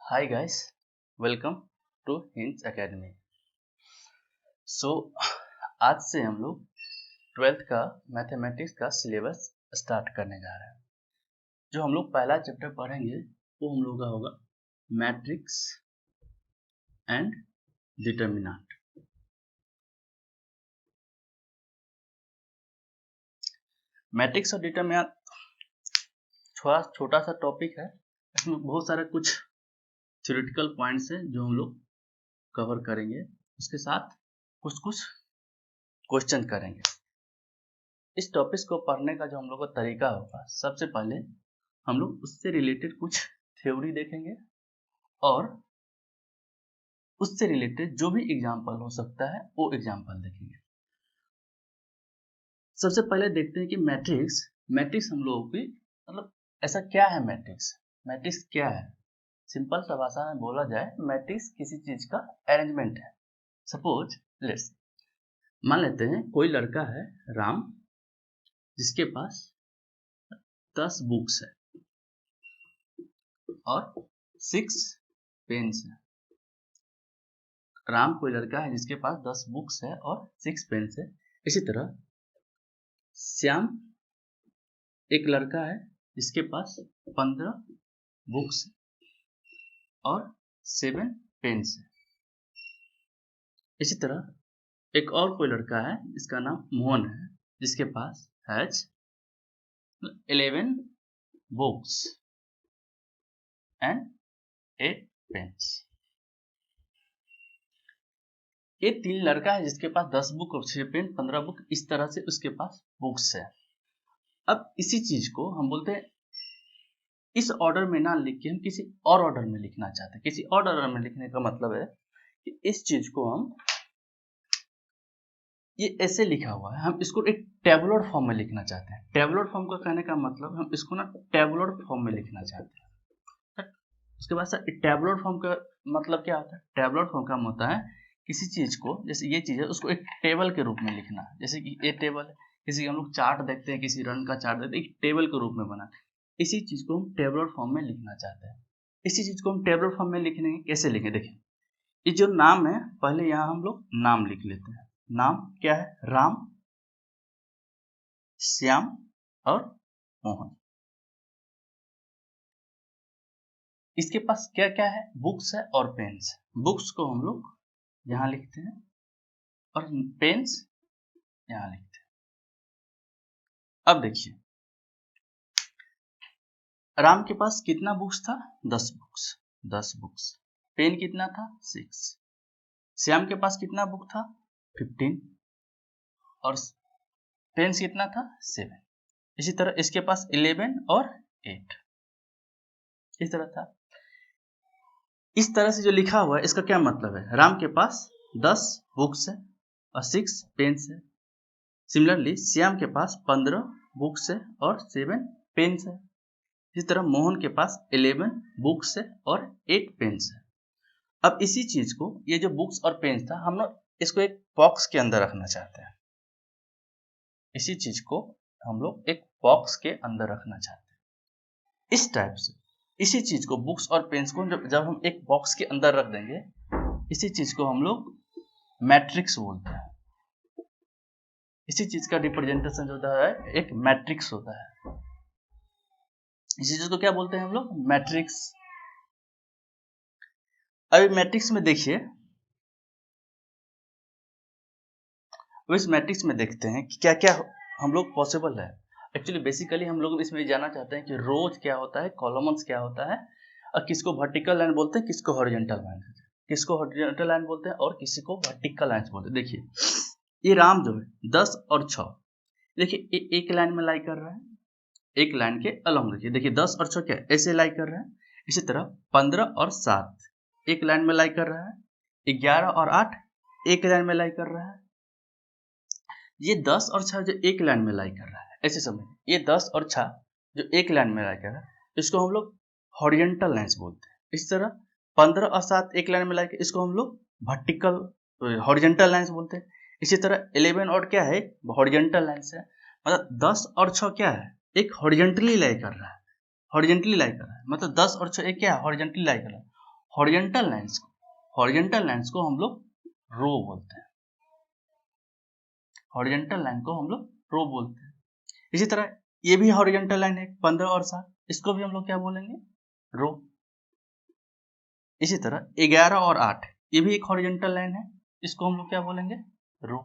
Hi guys, welcome to hints academy. So आज से हम लोग 12th का मैथमेटिक्स का सिलेबस स्टार्ट करने जा रहे हैं। जो हम लोग पहला चैप्टर पढ़ेंगे वो हम लोग का होगा मैट्रिक्स एंड डिटर्मिनेंट। मैट्रिक्स और डिटर्मिनेंट थोड़ा छोटा सा टॉपिक है, इसमें बहुत सारे कुछ थ्योरेटिकल पॉइंट्स हैं जो हम लोग कवर करेंगे, उसके साथ कुछ कुछ क्वेश्चन करेंगे। इस टॉपिक को पढ़ने का जो हम लोग का तरीका होगा, सबसे पहले हम लोग उससे रिलेटेड कुछ थ्योरी देखेंगे और उससे रिलेटेड जो भी एग्जाम्पल हो सकता है वो एग्जाम्पल देखेंगे। सबसे पहले देखते हैं कि मैट्रिक्स हम लोगों की मतलब ऐसा क्या है। मैट्रिक्स क्या है? सिंपल सा भाषा में बोला जाए, मैट्रिक्स किसी चीज का अरेंजमेंट है। सपोज लेट्स मान लेते हैं कोई लड़का है राम, जिसके पास 10 बुक्स है और 6 पेन्स है। राम कोई लड़का है जिसके पास 10 बुक्स है और 6 पेन्स है। इसी तरह श्याम एक लड़का है जिसके पास 15 बुक्स और 7 पेन्स है। इसी तरह एक और कोई लड़का है जिसका नाम मोहन है, जिसके पास है 11 बुक्स एंड 8 पेन्स। ये 3 लड़का है जिसके पास 10 बुक और 6 पेन, 15 बुक, इस तरह से उसके पास बुक्स है। अब इसी चीज को हम बोलते हैं, इस ऑर्डर में ना लिख के हम किसी और ऑर्डर में लिखना चाहते हैं। किसी और ऑर्डर में लिखने का मतलब है कि इस चीज को हम ये ऐसे लिखा हुआ है, हम इसको एक टेबुलर फॉर्म में लिखना चाहते हैं। टेबुलर फॉर्म का कहने का मतलब हम इसको ना टेबुलर फॉर्म में लिखना चाहते हैं। उसके बाद सर टेबुलर फॉर्म का मतलब क्या होता है? टेबुलर फॉर्म का होता है किसी चीज को, जैसे ये चीज है उसको एक टेबल के रूप में लिखना। जैसे कि ये टेबल है, किसी हम लोग चार्ट देखते हैं, किसी रन का चार्ट देखते हैं, एक टेबल के रूप में बना। इसी चीज को हम टेबुलर फॉर्म में लिखना चाहते हैं। इसी चीज को हम टेबुलर फॉर्म में लिखने कैसे लिखें? देखिए, ये जो नाम है, पहले यहाँ हम लोग नाम लिख लेते हैं। नाम क्या है? राम, श्याम और मोहन। इसके पास क्या क्या है? बुक्स है और पेन्स। बुक्स को हम लोग यहाँ लिखते हैं और पेन्स यहाँ लिखते हैं। अब देखिए, राम के पास कितना बुक्स था? 10 बुक्स। पेन कितना था? 6। श्याम के पास कितना बुक था? 15 और पेन्स कितना था? 7। इसी तरह इसके पास 11 और 8 इस तरह था। इस तरह से जो लिखा हुआ है, इसका क्या मतलब है? राम के पास 10 बुक्स है और 6 पेन्स है। सिमिलरली श्याम के पास 15 बुक्स है और 7 पेन्स है। इसी तरह मोहन के पास 11 बुक्स है और 8 पेन्स है। अब इसी चीज को, ये जो बुक्स और पेन्स था, हम लोग इसको एक बॉक्स के अंदर रखना चाहते हैं। इसी चीज को हम लोग एक बॉक्स के अंदर रखना चाहते हैं, इस टाइप से। इसी चीज को, बुक्स और पेन्स को जब हम एक बॉक्स के अंदर रख देंगे, इसी चीज को हम लोग मैट्रिक्स बोलते हैं। इसी चीज का रिप्रेजेंटेशन जो होता है एक मैट्रिक्स होता है। इसी चीज को क्या बोलते हैं हम लोग? मैट्रिक्स। अभी मैट्रिक्स में देखिए, इस मैट्रिक्स में देखते हैं कि क्या क्या हम लोग पॉसिबल है। एक्चुअली बेसिकली हम लोग इसमें जानना चाहते हैं कि रोज क्या होता है, कॉलम्स क्या होता है, और किसको वर्टिकल लाइन बोलते हैं, किसको हॉरिजॉन्टल लाइन, किसको हॉरिजॉन्टल लाइन बोलते हैं और किसी को वर्टिकल लाइन बोलते हैं। देखिए, ये राम जो है 10 और 6, देखिए ये एक लाइन में लाई कर रहा है, एक लाइन के अलॉन्ग। देखिए देखिए 10 और 6 क्या ऐसे लाई कर रहा है। इसी तरह 15 और 7 एक लाइन में लाई कर रहा है। 11 और 8 एक लाइन में लाई कर रहा है। ये 10 और 6 जो एक लाइन में लाई कर रहा है, ऐसे समझ, ये 10 और 6 जो एक लाइन में लाई कर रहा है, इसको हम लोग हॉरिजॉन्टल लाइंस बोलते हैं। इस तरह 15 और 7 एक लाइन में लाई कर, इसको हम लोग वर्टिकल हॉरिजॉन्टल लाइंस बोलते हैं। इसी तरह 11 और क्या है? हॉरिजॉन्टल लाइंस है। मतलब 10 और 6 क्या है? एक हॉरिजॉन्टली लाई कर रहा है, हॉरिजॉन्टली लाई कर रहा है। मतलब 10 और 6 एक क्या है? हॉरिजॉन्टली लाई कर रहा है। हॉरिजॉन्टल लाइंस को हम लोग रो बोलते हैं। हॉरिजॉन्टल लाइन को हम लोग रो बोलते हैं। इसी तरह ये भी हॉरिजॉन्टल लाइन है 15 और 7, इसको भी हम लोग क्या बोलेंगे? रो। इसी तरह 11 और 8 ये भी एक हॉरिजॉन्टल लाइन है, इसको हम लोग क्या बोलेंगे? रो।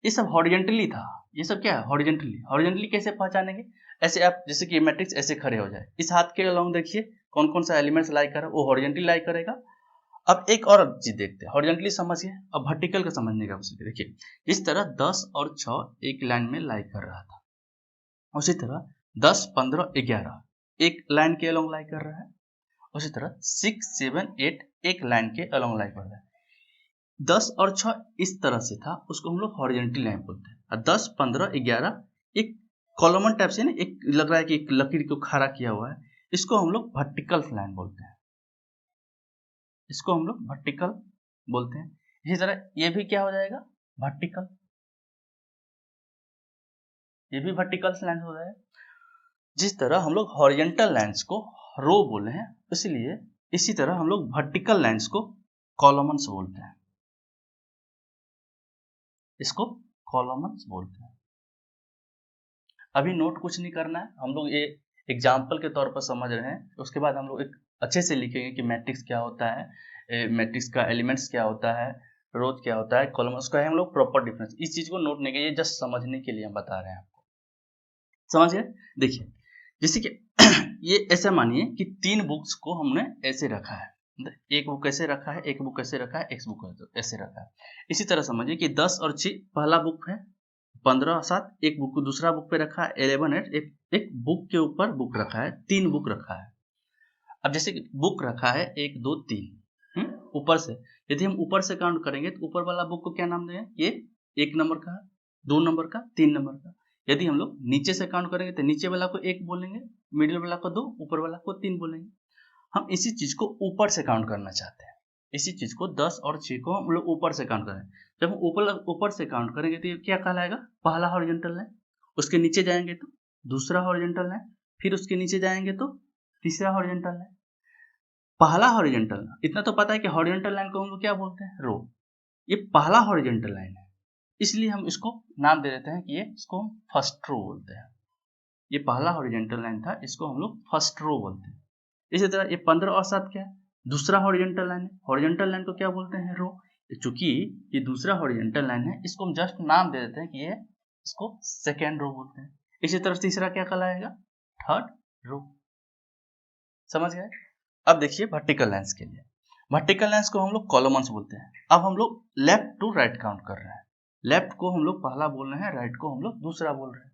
ये सब हॉरिजॉन्टली था। ये सब क्या है? हॉरिजॉन्टली कैसे पहचानेंगे? ऐसे आप जैसे कि मैट्रिक्स ऐसे खड़े हो जाए, इस हाथ के अलोंग देखिए कौन कौन सा एलिमेंट्स लाई कर रहा है, वो हॉरिजॉन्टली लाई करेगा। अब एक और चीज देखते हैं, हॉरिजॉन्टली समझिए, अब वर्टिकल का समझने का कोशिश करिए। देखिए इस तरह 10 और 6 एक लाइन में लाई कर रहा था, उसी तरह 10, 15, 11 एक लाइन के अलोंग लाई कर रहा है, उसी तरह 6, 7, 8 एक लाइन के अलोंग लाई कर रहा है। 10 और 6 इस तरह से था, उसको हम लोग हॉरिजॉन्टल लाइन बोलते हैं। और 10, 15, 11 एक कॉलमन टाइप से ना, एक लग रहा है कि एक लकीर को खड़ा किया हुआ है, इसको हम लोग वर्टिकल लाइन बोलते हैं। इसको हम लोग वर्टिकल बोलते हैं। इसी तरह ये भी क्या हो जाएगा? वर्टिकल। ये भी वर्टिकल लाइन हो जाएगा। जिस तरह हम लोग हॉरिजॉन्टल लाइंस को रो बोले हैं, इसलिए इसी तरह हम लोग वर्टिकल लाइंस को कॉलमन्स बोलते हैं। इसको कॉलमन्स बोलते हैं। अभी नोट कुछ नहीं करना है, हम लोग ये एग्जाम्पल के तौर पर समझ रहे हैं। उसके बाद हम लोग एक अच्छे से लिखेंगे कि मैट्रिक्स क्या होता है, मैट्रिक्स का एलिमेंट्स क्या होता है, रोज क्या होता है, कॉलम्स का है हम लोग प्रॉपर डिफरेंस। इस चीज को नोट नहीं किया, जस्ट समझने के लिए हम बता रहे हैं आपको। समझ गए? देखिए जैसे कि ये ऐसा मानिए कि 3 बुक्स को हमने ऐसे रखा है, एक बुक ऐसे रखा है, एक बुक ऐसे रखा है, एक बुक ऐसे रखा है। इसी तरह समझिए कि 10 और 6 पहला बुक है, 15 और 7 एक बुक दूसरा बुक पे रखा है, 11 8 एक बुक के ऊपर बुक रखा है, 3 बुक रखा है। अब जैसे कि बुक रखा है 1 2 3 ऊपर से, यदि हम ऊपर से काउंट करेंगे तो ऊपर वाला बुक को क्या नाम देंगे? ये 1 नंबर का, 2 नंबर का, 3 नंबर का। यदि हम लोग नीचे से काउंट करेंगे तो नीचे वाला को 1 बोलेंगे, मिडिल वाला को 2, ऊपर वाला को 3 बोलेंगे। हम इसी चीज को ऊपर से काउंट करना चाहते हैं। इसी चीज को 10 और 6 को हम लोग ऊपर से काउंट करें। जब हम ऊपर से काउंट करेंगे तो ये क्या कहलाएगा? पहला हॉरिजॉन्टल लाइन। उसके नीचे जाएंगे तो दूसरा हॉरिजॉन्टल लाइन, फिर उसके नीचे जाएंगे तो तीसरा हॉरिजॉन्टल लाइन। पहला हॉरिजॉन्टल, इतना तो पता है कि हॉरिजॉन्टल लाइन को हम लोग क्या बोलते हैं? रो। ये पहला हॉरिजॉन्टल लाइन है, इसलिए हम इसको नाम दे देते हैं कि ये इसको हम फर्स्ट रो बोलते हैं। ये पहला हॉरिजॉन्टल लाइन था, इसको हम लोग फर्स्ट रो बोलते हैं। इसी तरह ये 15 और 7 क्या है? दूसरा हॉरिजॉन्टल लाइन है। हॉरिजॉन्टल लाइन को क्या बोलते हैं? रो। चूंकि ये दूसरा हॉरिजॉन्टल लाइन है, इसको हम जस्ट नाम दे देते हैं कि ये इसको सेकेंड रो बोलते हैं। इसी तरह तीसरा क्या कहलाएगा? Third row. समझ गए? अब देखिए वर्टिकल लाइंस के लिए, वर्टिकल लाइंस को हम लोग कॉलमन्स बोलते हैं। अब हम लोग लेफ्ट टू राइट काउंट कर रहे हैं। लेफ्ट को हम लोग पहला बोल रहे हैं, राइट को हम लोग दूसरा बोल रहे हैं।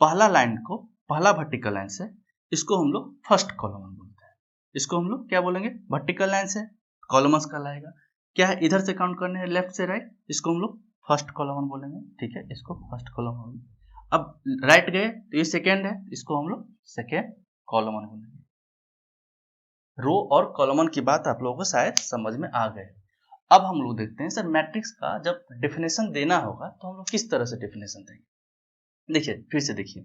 पहला लाइन को, पहला वर्टिकल लाइन से, इसको हम लोग फर्स्ट कॉलमन बोलते हैं। इसको हम लोग क्या बोलेंगे? वर्टिकल लाइन से कॉलमन्स कहलाएगा। क्या है? इधर से काउंट करने हैं, लेफ्ट से राइट, इसको हम लोग फर्स्ट कॉलमन बोलेंगे। ठीक है, इसको फर्स्ट कॉलमन। अब राइट गए तो ये सेकेंड है, इसको हम लोग सेकेंड कॉलमन बोलेंगे। रो और कॉलमन की बात आप लोगों को शायद समझ में आ गए। अब हम लोग देखते हैं सर मैट्रिक्स का जब डेफिनेशन देना होगा तो हम लोग किस तरह से डेफिनेशन देंगे। देखिए फिर से देखिए,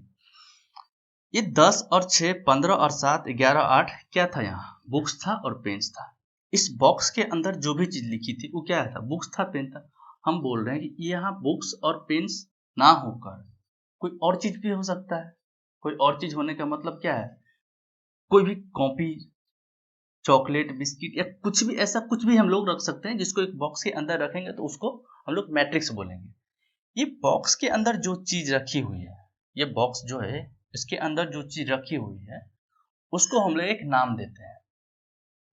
ये 10 और 6, 15 और 7, 11, 8 क्या था? यहाँ बुक्स था और पेन्स था। इस बॉक्स के अंदर जो भी चीज लिखी थी वो क्या था? बुक्स था, पेन था। हम बोल रहे हैं कि यहाँ बुक्स और पेन्स ना होकर कोई और चीज भी हो सकता है। कोई और चीज होने का मतलब क्या है? कोई भी कॉपी, चॉकलेट, बिस्किट या कुछ भी, ऐसा कुछ भी हम लोग रख सकते हैं जिसको एक बॉक्स के अंदर रखेंगे तो उसको हम लोग मैट्रिक्स बोलेंगे। ये बॉक्स के अंदर जो चीज रखी हुई है, ये बॉक्स जो है इसके अंदर जो चीज रखी हुई है उसको हम लोग एक नाम देते हैं।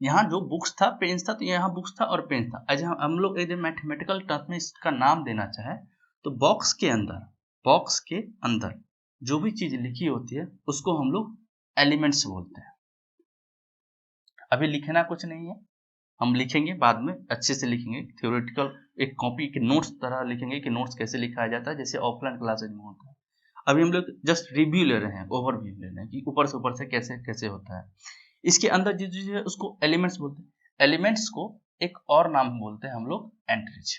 यहाँ जो बुक्स था, पेन्स था, तो यहाँ बुक्स था और पेन था। आज हम लोग यदि मैथमेटिकल टर्म में इसका नाम देना चाहे तो बॉक्स के अंदर जो भी चीज लिखी होती है उसको हम लोग एलिमेंट्स बोलते हैं। अभी लिखना कुछ नहीं है, हम लिखेंगे बाद में, अच्छे से लिखेंगे, थ्योरेटिकल एक कॉपी के नोट्स तरह लिखेंगे कि नोट्स कैसे लिखाया जाता है, जैसे ऑफलाइन क्लासेज में होता है। अभी हम लोग जस्ट रिव्यू ले रहे हैं, ओवरव्यू ले रहे हैं कि ऊपर से कैसे कैसे होता है। इसके अंदर जो चीज है उसको एलिमेंट्स बोलते हैं। एलिमेंट्स को एक और नाम बोलते हैं हम लोग एंट्रीज।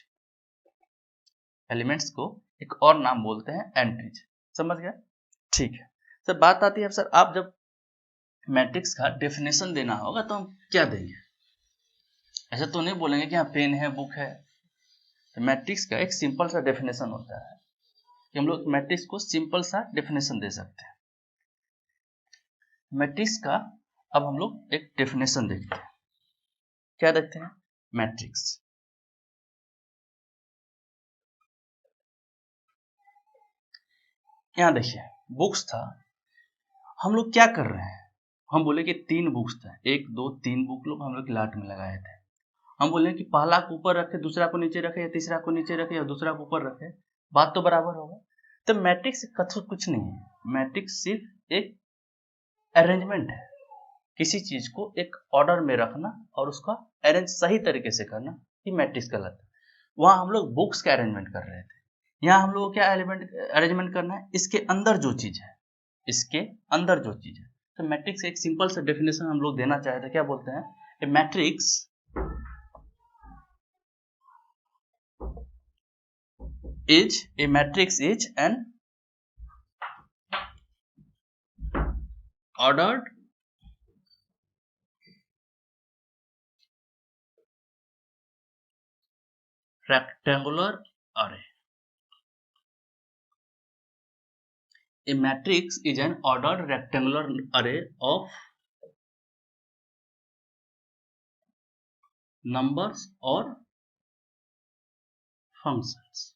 एलिमेंट्स को एक और नाम बोलते हैं एंट्रीज। समझ गए? ठीक है सर। बात आती है सर, आप जब मैट्रिक्स का डेफिनेशन देना होगा तो हम क्या देंगे? ऐसा तो नहीं बोलेंगे कि हाँ पेन है, बुक है। तो मैट्रिक्स का एक सिंपल सा डेफिनेशन होता है कि हम लोग मैट्रिक्स को सिंपल सा डेफिनेशन दे सकते हैं। मैट्रिक्स का अब हम लोग एक डेफिनेशन देखते हैं। क्या देखते हैं? मैट्रिक्स। यहाँ देखिए बुक्स था, हम लोग क्या कर रहे हैं? हम बोले कि 3 बुक्स था, 1 2 3 बुक लोग हम लोग लाट में लगाए थे। हम बोले कि पहला को ऊपर रखे, दूसरा को नीचे रखे, या तीसरा को नीचे रखे, या दूसरा को ऊपर रखे, बात तो बराबर होगा। तो मैट्रिक्स कुछ नहीं है, मैट्रिक्स सिर्फ एक अरेंजमेंट है, किसी चीज को एक ऑर्डर में रखना और उसका अरेंज सही तरीके से करना, ये मैट्रिक्स कहलाता है। वहां हम लोग बुक्स का अरेंजमेंट कर रहे थे, यहाँ हम लोग क्या अरेंजमेंट करना है? इसके अंदर जो चीज है, इसके अंदर जो चीज है। तो मैट्रिक्स एक सिंपल सा डेफिनेशन हम लोग देना चाहते हैं, क्या बोलते हैं? ए matrix is an ordered rectangular array. A matrix is an ordered rectangular array of numbers or functions.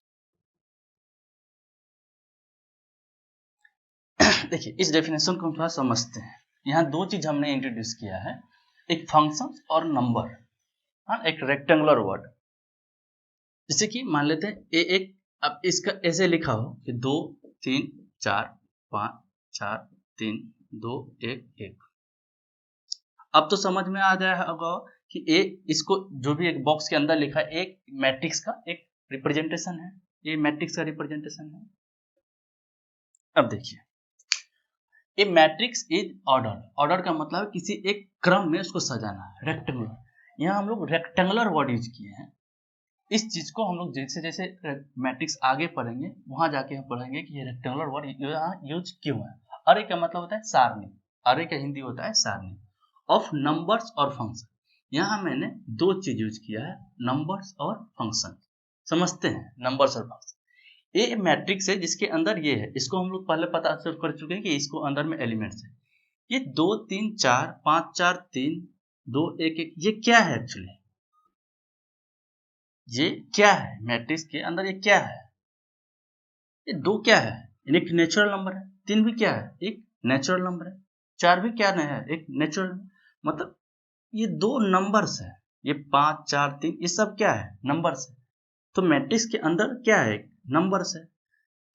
देखिए इस डेफिनेशन को हम थोड़ा समझते हैं। यहाँ 2 चीज हमने इंट्रोड्यूस किया है, एक फंक्शन और नंबर। हाँ, एक रेक्टेंगुलर वर्ड, जैसे कि मान लेते हैं एक, अब इसका ऐसे लिखा हो कि 2 3 4 5 4 3 2 1 1। अब तो समझ में आ जाए होगा कि ए इसको जो भी एक बॉक्स के अंदर लिखा है एक मैट्रिक्स का एक रिप्रेजेंटेशन है, ये मैट्रिक्स का रिप्रेजेंटेशन है। अब देखिए ए मैट्रिक्स इज ऑर्डर, ऑर्डर का मतलब है किसी एक क्रम में उसको सजाना, रेक्टेंगुलर। यहाँ हम लोग रेक्टेंगुलर वर्ड यूज किए हैं। इस चीज को हम लोग जैसे जैसे मैट्रिक्स आगे पढ़ेंगे वहां जाके हम पढ़ेंगे कि ये रेक्टेंगुलर वर्ड यहाँ यूज क्यों है। अरे का मतलब होता है सारणी, अरे का हिंदी होता है सारणी ऑफ नंबर्स और फंक्शन। यहाँ मैंने 2 चीज यूज किया है, नंबर्स और फंक्शन। समझते हैं नंबर्स और फंक्शन। ये मैट्रिक्स है जिसके अंदर ये है, इसको हम लोग पहले पता कर चुके हैं कि इसको अंदर में एलिमेंट्स है। ये 2 3 4 5 4 3 2 1 1, ये क्या है एक्चुअली? ये क्या है मैट्रिक्स के अंदर? ये क्या है? ये 2 क्या है? एक नेचुरल नंबर है, 3 भी क्या है? एक नेचुरल नंबर है, 4 भी क्या नहीं है? एक नेचुरल। मतलब ये 2 नंबर्स है, ये 5 4 3 ये सब क्या है? नंबर्स है। तो मैट्रिक्स के अंदर क्या है? नंबर्स है।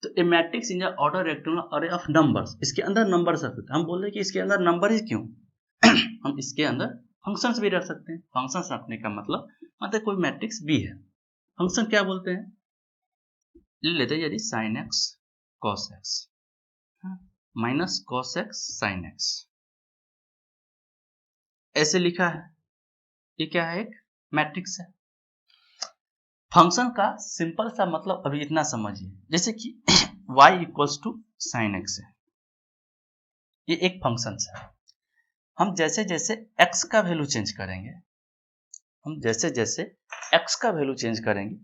तो ए मैट्रिक्स इन ऑर्डर रेक्टेंगुलर अरे ऑफ नंबर्स, इसके अंदर नंबर्स रखते हैं। हम बोल रहे हैं कि इसके अंदर नंबर ही क्यों? हम इसके अंदर फंक्शंस भी रख सकते हैं। फंक्शंस रखने का मतलब कोई मैट्रिक्स भी है, फंक्शन क्या बोलते हैं? ले लेते हैं यदि sine x cos x minus cos x sine x, ऐसे लिखा है, ये क्या है? एक मैट्रिक्स है। फंक्शन का सिंपल सा मतलब अभी इतना समझिए, जैसे कि y equals to sine x है, ये एक फंक्शन है। हम जैसे जैसे x का वैल्यू चेंज करेंगे, हम जैसे जैसे x का वैल्यू चेंज करेंगे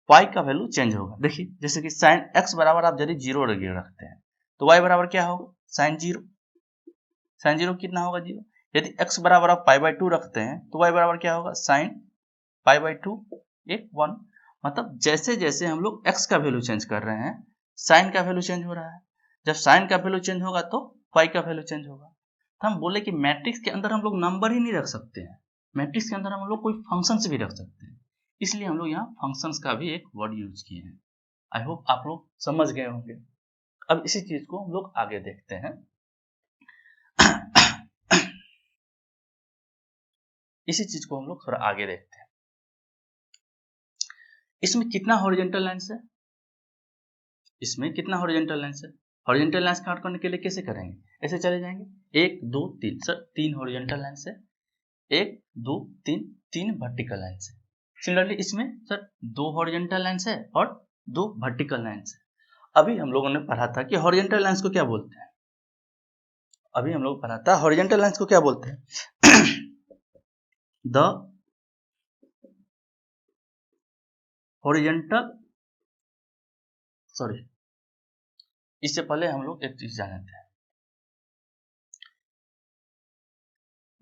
y का वैल्यू चेंज होगा। देखिए जैसे कि साइन x बराबर आप यदि 0 रखते हैं तो y बराबर क्या होगा? साइन 0। साइन 0 कितना होगा? 0। यदि x बराबर आप पाई बाई 2 रखते हैं तो y बराबर क्या होगा? साइन पाई बाई 2 एक 1। मतलब जैसे जैसे हम लोग x का वैल्यू चेंज कर रहे हैं साइन का वैल्यू चेंज हो रहा है। जब साइन का वैल्यू चेंज होगा तो y का वैल्यू चेंज होगा। तो हम बोले कि मैट्रिक्स के अंदर हम लोग नंबर ही नहीं रख सकते हैं, मैट्रिक्स के अंदर हम लोग कोई फंक्शंस भी रख सकते हैं, इसलिए हम लोग यहाँ फंक्शंस का भी एक वर्ड यूज किए हैं। आई होप आप लोग समझ गए होंगे। अब इसी चीज को हम लोग आगे देखते हैं। इसी चीज को हम लोग थोड़ा आगे देखते हैं। इसमें कितना हॉरिजॉन्टल लाइंस है? इसमें कितना हॉरिजॉन्टल लाइंस है? हॉरिजॉन्टल लाइंस काउंट करने के लिए कैसे करेंगे? ऐसे चले जाएंगे, 1 2 3। सर 3 हॉरिजॉन्टल लाइंस है, 1 2 3 3 वर्टिकल लाइंस है। सिमिलरली इसमें सर 2 हॉरिजॉन्टल लाइंस है और 2 वर्टिकल लाइंस है। अभी हम लोगों ने पढ़ा था कि हॉरिजॉन्टल लाइंस को क्या बोलते हैं? अभी हम लोग पढ़ा था हॉरिजॉन्टल लाइंस को क्या बोलते हैं? द हॉरिजॉन्टल, सॉरी, इससे पहले हम लोग एक चीज जाने थे,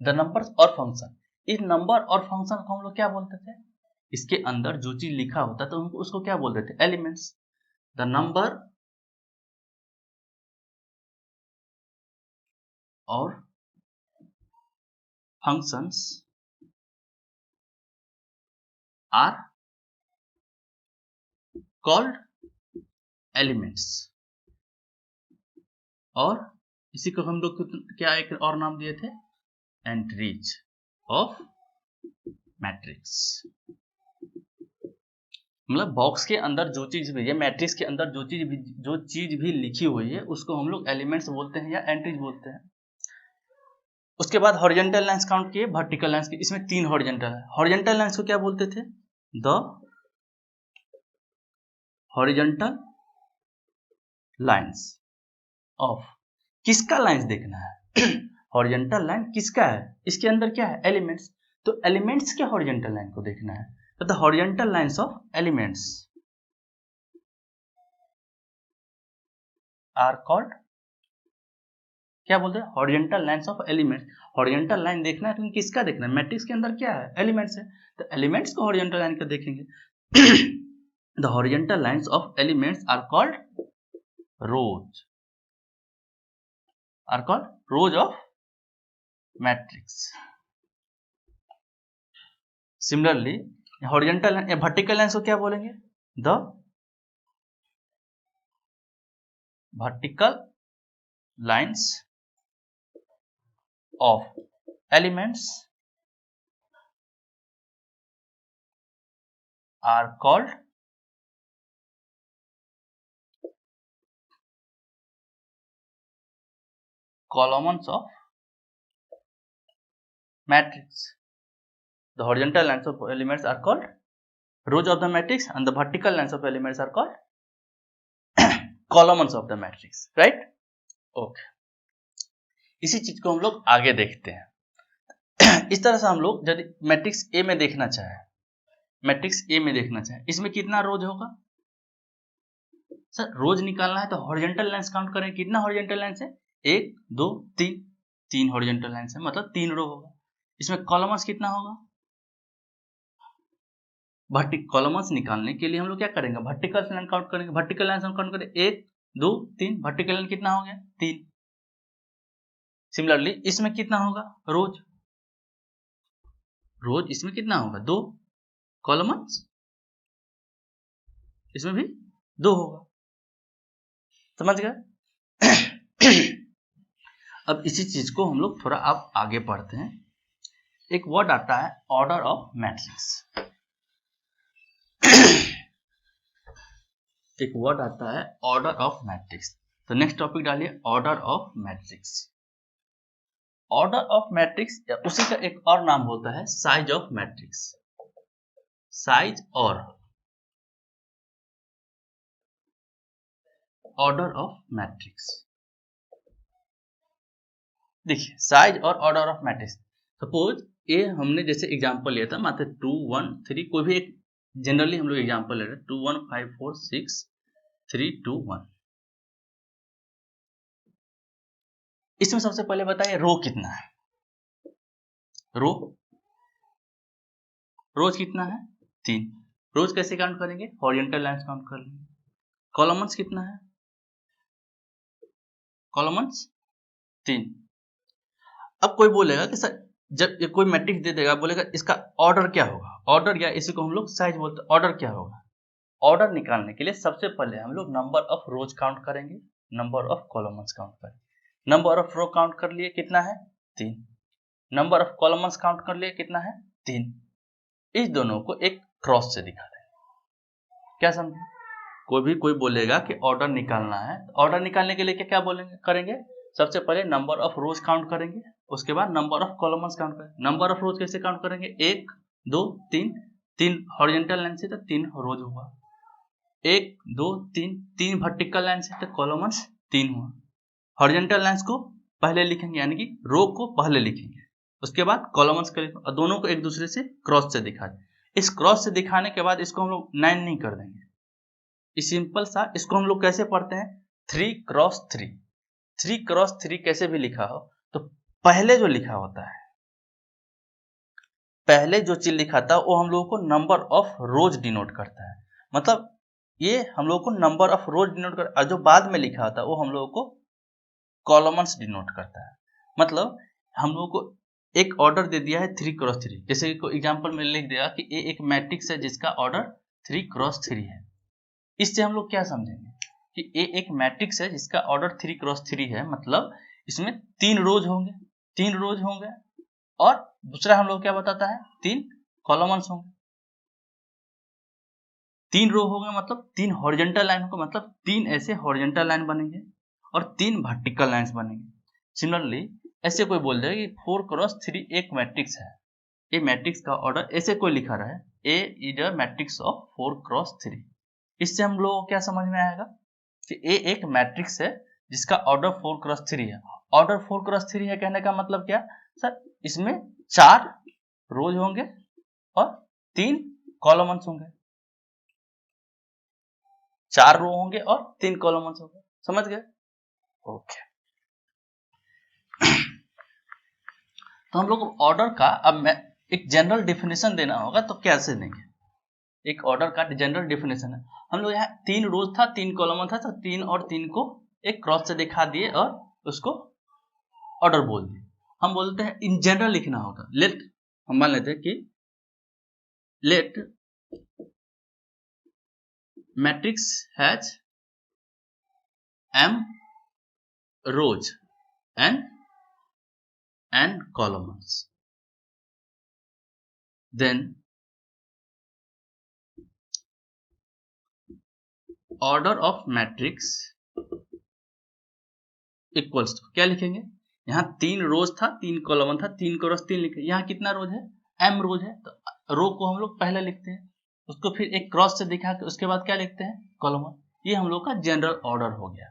द नंबर्स और फंक्शन। इस नंबर और फंक्शन को हम लोग क्या बोलते थे? इसके अंदर जो चीज लिखा होता तो हम उसको क्या बोलते थे? एलिमेंट्स। द नंबर और फंक्शंस आर कॉल्ड एलिमेंट्स। और इसी को हम लोग क्या एक और नाम दिए थे? Entries of matrix. मतलब बॉक्स के अंदर जो चीज भी है, मैट्रिक्स के अंदर जो चीज भी लिखी हुई है उसको हम लोग एलिमेंट्स बोलते हैं या एंट्रीज बोलते हैं। उसके बाद हॉरिजॉन्टल लाइंस काउंट किए, वर्टिकल लाइंस की। इसमें 3 हॉरिजॉन्टल है। हॉरिजॉन्टल लाइंस को क्या बोलते थे? द हॉरिजॉन्टल लाइंस ऑफ, किसका लाइंस देखना है? हॉरिजॉन्टल लाइन किसका है? इसके अंदर क्या है? एलिमेंट्स। तो एलिमेंट्स के हॉरिजॉन्टल लाइन को देखना है, तो the horizontal lines of elements are called, क्या बोलते हैं? Horizontal lines of elements. Horizontal line देखना है तो किसका देखना है? मैट्रिक्स के अंदर क्या है? एलिमेंट्स है, तो एलिमेंट्स को हॉरिजॉन्टल लाइन का देखेंगे। The horizontal lines of elements are called rows, are called rows of matrix. Similarly horizontal line, vertical lines को क्या बोलेंगे? The vertical lines of elements are called columns of matrix. The horizontal lines of elements are called rows of the matrix and the vertical lines of elements are called columns of the matrix, right? Okay. इसी चीज को हम लोग आगे देखते हैं। इस तरह से हम लोग यदि मैट्रिक्स ए में देखना चाहे, मैट्रिक्स ए में देखना चाहे, इसमें कितना रोज होगा? सर रोज निकालना है तो हॉरिजॉन्टल लाइंस काउंट करें, कितना हॉरिजॉन्टल लाइंस है? 1 2 3, 3 हॉरिजॉन्टल लाइंस है, मतलब 3 रो होगा। इसमें कॉलम्स कितना होगा? कॉलम्स निकालने के लिए हम लोग क्या करेंगे? वर्टिकल लाइन काउंट करेंगे। वर्टिकल लाइन हम काउंट करें 1 2 3, वर्टिकल लाइन कितना हो गया? 3। सिमिलरली इसमें कितना होगा? रोज, रोज इसमें कितना होगा? 2। कॉलम्स इसमें भी 2 होगा। समझ गए? अब इसी चीज को हम लोग थोड़ा अब आगे पढ़ते हैं। एक वर्ड आता है ऑर्डर ऑफ मैट्रिक्स। एक वर्ड आता है ऑर्डर ऑफ मैट्रिक्स। तो नेक्स्ट टॉपिक डालिए order of matrix. Order of matrix या उसी का एक और नाम होता है साइज ऑफ मैट्रिक्स। साइज और ऑर्डर ऑफ मैट्रिक्स। देखिए साइज और ऑर्डर ऑफ मैट्रिक्स। सपोज ये हमने जैसे एग्जांपल लिया था, मात्र 2 1 3, कोई भी एक जनरली हम लोग एग्जांपल ले रहे हैं 2 1 5 4 6 3 2 1। इसमें सबसे पहले बताइए रो कितना है? रोज कितना है? 3। रोज कैसे काउंट करेंगे? हॉरिजॉन्टल लाइंस काउंट कर लेंगे। कॉलम्स कितना है? कॉलम्स 3। अब कोई बोलेगा कि सर जब ये कोई मैट्रिक्स दे देगा, बोलेगा इसका ऑर्डर क्या होगा? ऑर्डर, या इसी को हम लोग साइज बोलते हैं। ऑर्डर क्या होगा? ऑर्डर निकालने के लिए सबसे पहले हम लोग नंबर ऑफ रोज काउंट करेंगे, नंबर ऑफ कॉलम्स काउंट करेंगे। नंबर ऑफ रो काउंट कर लिए, कितना है? 3। नंबर ऑफ कॉलम्स काउंट कर लिए, कितना है? 3। इस दोनों को एक क्रॉस से दिखा देंगे। क्या समझे? कोई बोलेगा कि ऑर्डर निकालना है, तो ऑर्डर निकालने के लिए क्या क्या बोलेंगे करेंगे? सबसे पहले नंबर ऑफ रोज काउंट करेंगे, उसके बाद नंबर ऑफ कॉलम्स काउंट करेंगे। नंबर ऑफ रोज कैसे काउंट करेंगे? 1 2 3, 3 हॉरिजॉन्टल लाइन से तो 3 रोज हुआ। 1 2 3, 3 वर्टिकल लाइन से तो कॉलम्स 3 हुआ। हॉरिजॉन्टल लाइंस को पहले लिखेंगे, यानी कि रो को पहले लिखेंगे, उसके बाद कॉलम्स करेंगे और दोनों को एक दूसरे से क्रॉस से दिखा दें। इस क्रॉस से दिखाने के बाद इसको हम लोग 9 नहीं कर देंगे, इस सिंपल सा इसको हम लोग कैसे पढ़ते हैं 3 क्रॉस 3। 3 क्रॉस 3 कैसे भी लिखा हो तो पहले जो लिखा होता है, पहले जो चीज लिखा था वो हम लोगों को नंबर ऑफ रोज डिनोट करता है, मतलब ये हम लोगों को नंबर ऑफ रोज डिनोट कर, और जो बाद में लिखा होता है वो हम लोगों को कॉलम्स डिनोट करता है। मतलब हम लोगों को एक ऑर्डर दे दिया है 3 क्रॉस 3, जैसे को एग्जांपल में लिख दिया कि ए एक मैट्रिक्स है जिसका ऑर्डर 3 क्रॉस 3 है। इससे हम लोग क्या समझेंगे कि ए एक मैट्रिक्स है जिसका ऑर्डर 3 क्रॉस 3 है, मतलब इसमें 3 रोज होंगे, 3 रोज होंगे, और दूसरा हम लोग क्या बताता है 3 कॉलम्स होंगे। 3 रो होंगे मतलब 3 हॉरिजॉन्टल लाइन होंगे, मतलब 3 ऐसे हॉरिजॉन्टल लाइन बनेंगे और 3 वर्टिकल लाइंस बनेंगे। सिमिलरली ऐसे कोई बोल दे कि 4 क्रॉस 3 एक मैट्रिक्स है, ये मैट्रिक्स का ऑर्डर ऐसे कोई लिखा रहा है A is a matrix of 4 cross 3। इससे हम लोग को क्या समझ में आएगा कि ए एक मैट्रिक्स है जिसका ऑर्डर 4 क्रॉस 3 है। ऑर्डर 4 क्रॉस 3 है कहने का मतलब क्या सर, इसमें 4 रोज होंगे और 3 कॉलम्स होंगे, 4 रो होंगे और 3 कॉलम्स होंगे, समझ गए? ओके। तो हम लोग ऑर्डर का अब मैं एक जनरल डेफिनेशन देना होगा, तो कैसे देंगे? एक ऑर्डर का जनरल डेफिनेशन है, हम लोग यहाँ 3 रोज था 3 कॉलम था, तो 3 और 3 को एक क्रॉस से दिखा दिए और उसको ऑर्डर बोल दिए। हम बोलते हैं इन जनरल लिखना होगा, लेट हम मान लेते हैं कि let matrix has m rows and n columns, then order of matrix equals to क्या लिखेंगे, यहाँ 3 रोज था 3 कॉलम था, 3 क्रॉस 3 लिखे, यहाँ कितना रोज है m रोज है, तो रो को हम लोग पहले लिखते हैं, उसको फिर एक क्रॉस से दिखा के उसके बाद क्या लिखते हैं कॉलम। ये हम लोग का जनरल ऑर्डर हो गया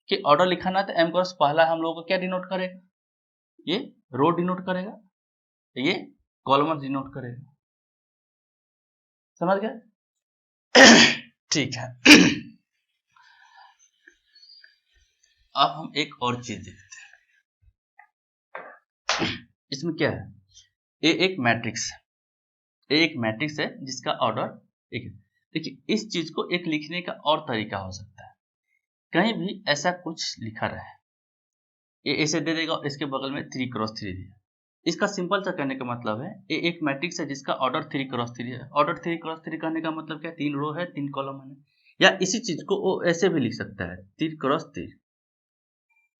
कि ऑर्डर लिखाना तो m क्रॉस पहला हम लोग को क्या डिनोट करेगा, ये रो डिनोट करेगा, ये कॉलम डिनोट करेगा, समझ गए? ठीक है। अब हम एक और चीज देखते हैं, इसमें क्या है, ए एक मैट्रिक्स है, ए एक मैट्रिक्स है जिसका ऑर्डर एक है। देखिए इस चीज को एक लिखने का और तरीका हो सकता है, कहीं भी ऐसा कुछ लिखा रहे, ये ऐसे दे देगा और इसके बगल में 3 क्रॉस 3 दिया, इसका सिंपल सा कहने का मतलब है ए एक मैट्रिक्स है जिसका ऑर्डर 3 क्रॉस 3 है। ऑर्डर 3 क्रॉस 3 कहने का मतलब क्या, 3 रो है 3 कॉलम है, या इसी चीज को वो ऐसे भी लिख सकता है 3 क्रॉस 3,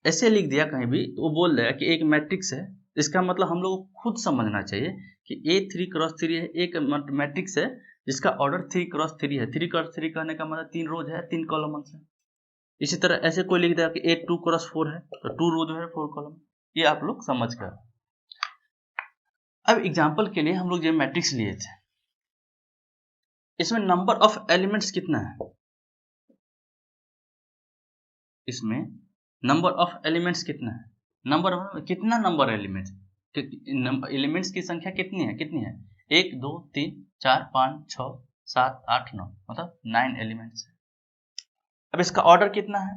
ऐसे लिख दिया कहीं भी तो वो बोल देगा कि एक मैट्रिक्स है। इसका मतलब हम लोग को खुद समझना चाहिए कि ए 3 क्रॉस 3 है, एक मैट्रिक्स है जिसका ऑर्डर 3 क्रॉस 3 है। 3 क्रॉस 3 कहने का मतलब 3 रोज है 3 कॉलम है। इसी तरह ऐसे कोई लिख देगा कि ए 2 क्रॉस 4 है, तो 2 रोज है 4 कॉलम। ये आप लोग समझ गए। अब एग्जाम्पल के लिए हम लोग जो मैट्रिक्स लिए थे, इसमें नंबर ऑफ एलिमेंट्स कितना है, इसमें नंबर ऑफ एलिमेंट्स कितना है, नंबर कितना नंबर एलिमेंट्स, एलिमेंट्स की संख्या कितनी है 1 2 3 4 5 6 7 8 9, मतलब 9 एलिमेंट्स है। अब इसका ऑर्डर कितना है,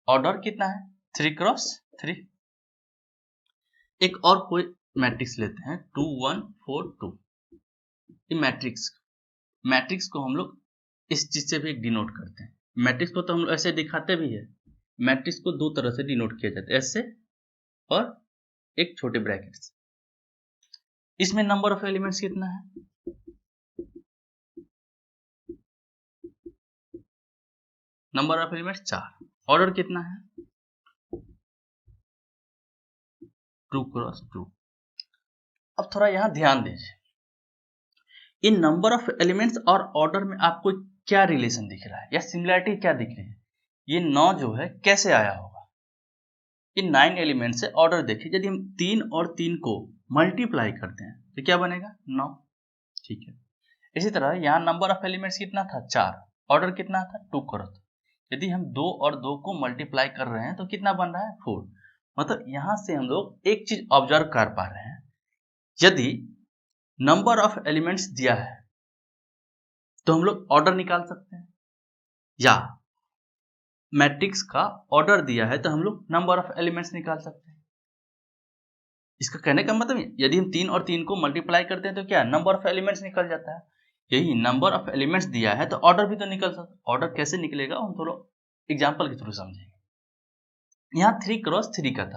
ऑर्डर कितना है 3 क्रॉस 3। एक और कोई मैट्रिक्स लेते हैं 2 1 4 2। ये मैट्रिक्स को हम लोग इस चीज से भी डिनोट करते हैं। मैट्रिक्स को तो हम लोग ऐसे दिखाते भी है, मैट्रिक्स को 2 तरह से डिनोट किया जाता है, ऐसे और एक छोटे ब्रैकेट से। इसमें नंबर ऑफ एलिमेंट्स कितना है, नंबर ऑफ एलिमेंट्स 4। ऑर्डर कितना है 2 क्रॉस 2। अब थोड़ा यहां ध्यान दीजिए, इन नंबर ऑफ एलिमेंट्स और ऑर्डर में आपको क्या रिलेशन दिख रहा है या सिमिलरिटी क्या दिख रही है। ये 9 जो है कैसे आया होगा, ये 9 एलिमेंट्स से ऑर्डर देखिए, यदि हम 3 और 3 को मल्टीप्लाई करते हैं तो क्या बनेगा 9, ठीक है। इसी तरह यहाँ नंबर ऑफ एलिमेंट्स कितना था 4, ऑर्डर कितना था 2 क्रॉस। यदि हम 2 और 2 को मल्टीप्लाई कर रहे हैं तो कितना बन रहा है 4। मतलब यहां से हम लोग एक चीज ऑब्जर्व कर पा रहे हैं, यदि नंबर ऑफ एलिमेंट्स दिया है तो हम लोग ऑर्डर निकाल सकते हैं, या मैट्रिक्स का ऑर्डर दिया है तो हम लोग नंबर ऑफ एलिमेंट्स निकाल सकते हैं। इसका कहने का मतलब यदि हम 3 और 3 को मल्टीप्लाई करते हैं तो क्या नंबर ऑफ एलिमेंट्स निकल जाता है। यही नंबर ऑफ एलिमेंट्स दिया है तो ऑर्डर भी तो निकल सकता है। ऑर्डर कैसे निकलेगा हम थोड़ा एग्जाम्पल के थ्रू समझेंगे। यहाँ 3 क्रॉस 3 का था,